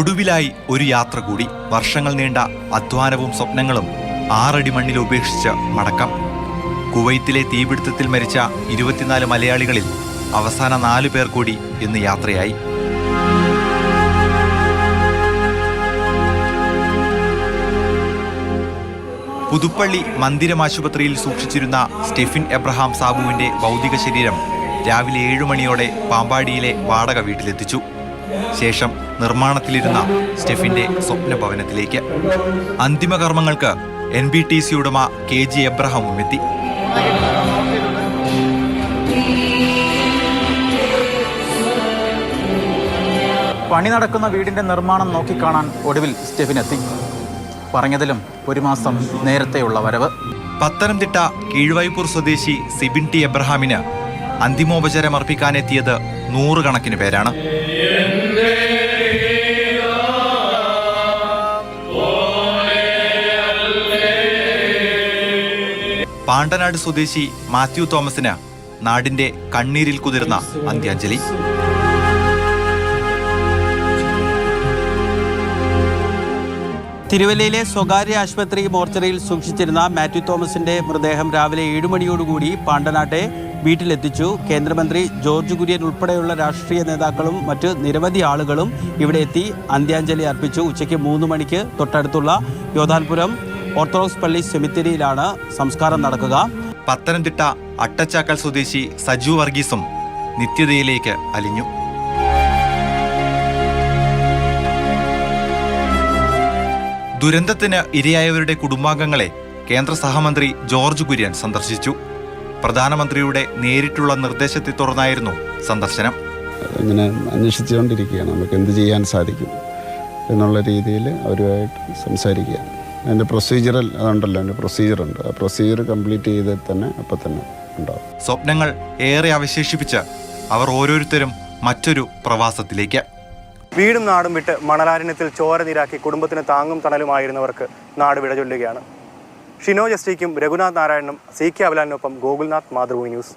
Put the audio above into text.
ഒടുവിലായി ഒരു യാത്ര കൂടി. വർഷങ്ങൾ നീണ്ട അധ്വാനവും സ്വപ്നങ്ങളും 6 അടി മണ്ണിൽ ഉപേക്ഷിച്ച് മടക്കം. കുവൈത്തിലെ തീപിടുത്തത്തിൽ മരിച്ച 24 മലയാളികളിൽ അവസാന 4 പേർ കൂടി ഇന്ന് യാത്രയായി. പുതുപ്പള്ളി മന്ദിരം ആശുപത്രിയിൽ സൂക്ഷിച്ചിരുന്ന സ്റ്റെഫിൻ എബ്രഹാം സാബുവിന്റെ ഭൗതിക ശരീരം രാവിലെ 7 മണിയോടെ പാമ്പാടിയിലെ വാടക വീട്ടിലെത്തിച്ചു. ശേഷം നിർമ്മാണത്തിലിരുന്ന സ്റ്റെഫിന്റെ സ്വപ്നഭവനത്തിലേക്ക്. അന്തിമകർമ്മങ്ങൾക്ക് NBTC ഉടമ KG എബ്രഹാമും എത്തി. പണി നടക്കുന്ന വീടിന്റെ നിർമ്മാണം നോക്കിക്കാണാൻ ഒടുവിൽ സ്റ്റെഫിനെത്തി. പറഞ്ഞതിലും 1 മാസം നേരത്തെയുള്ള വരവ്. പത്തനംതിട്ട കീഴ്വൈപ്പൂർ സ്വദേശി സിബിൻ ടി എബ്രഹാമിന് അന്തിമോപചാരം അർപ്പിക്കാനെത്തിയത് 100 കണക്കിന് പേരാണ്. പാണ്ടനാട് സ്വദേശി മാത്യു തോമസിന് നാടിന്റെ കണ്ണീരിൽ കുതിർന്ന അന്ത്യാഞ്ജലി. തിരുവല്ലയിലെ സ്വകാര്യ ആശുപത്രി മോർച്ചറിയിൽ സൂക്ഷിച്ചിരുന്ന മാത്യു തോമസിന്റെ മൃതദേഹം രാവിലെ 7 മണിയോടുകൂടി പാണ്ടനാട്ടെ വീട്ടിലെത്തിച്ചു. കേന്ദ്രമന്ത്രി ജോർജ് കുര്യൻ ഉൾപ്പെടെയുള്ള രാഷ്ട്രീയ നേതാക്കളും മറ്റ് നിരവധി ആളുകളും ഇവിടെ എത്തി അന്ത്യാഞ്ജലി അർപ്പിച്ചു. ഉച്ചയ്ക്ക് 3 മണിക്ക് തൊട്ടടുത്തുള്ള യോധാൻപുരം ഓർത്തഡോക്സ് പള്ളി സെമിത്തേരിയിലാണ് സംസ്കാരം നടക്കുക. പത്തനംതിട്ട അട്ടച്ചാക്കൽ സ്വദേശി സജു വർഗീസും നിത്യതയിലേക്ക് അലിഞ്ഞു. ദുരന്തത്തിന് ഇരയായവരുടെ കുടുംബാംഗങ്ങളെ കേന്ദ്ര സഹമന്ത്രി ജോർജ് കുര്യൻ സന്ദർശിച്ചു. പ്രധാനമന്ത്രിയുടെ നേരിട്ടുള്ള നിർദ്ദേശത്തെ തുടർന്നായിരുന്നു സന്ദർശനം. ഇങ്ങനെ അന്വേഷിച്ചുകൊണ്ടിരിക്കുകയാണ്, നമുക്ക് എന്ത് ചെയ്യാൻ സാധിക്കും എന്നുള്ള രീതിയിൽ അവരുമായിട്ട് സംസാരിക്കുക. അതിൻ്റെ പ്രൊസീജിയറൽ അതുണ്ടല്ലോ, അതിൻ്റെ പ്രൊസീജിയറുണ്ട്. ആ പ്രൊസീജിയർ കംപ്ലീറ്റ് ചെയ്ത് തന്നെ അപ്പം തന്നെ ഉണ്ടാവും. സ്വപ്നങ്ങൾ ഏറെ അവശേഷിപ്പിച്ച് അവർ ഓരോരുത്തരും മറ്റൊരു പ്രവാസത്തിലേക്ക്. വീടും നാടും വിട്ട് മണലാരണ്യത്തിൽ ചോര നീരാക്കി കുടുംബത്തിന് താങ്ങും തണലുമായിരുന്നവർക്ക് നാട് വിട ചൊല്ലുകയാണ്. ഷിനോ ജസ്റ്റിക്കും രഘുനാഥ് നാരായണനും CK അബലാലിനൊപ്പം ഗോകുൽനാഥ്, മാതൃഭൂമി ന്യൂസ്.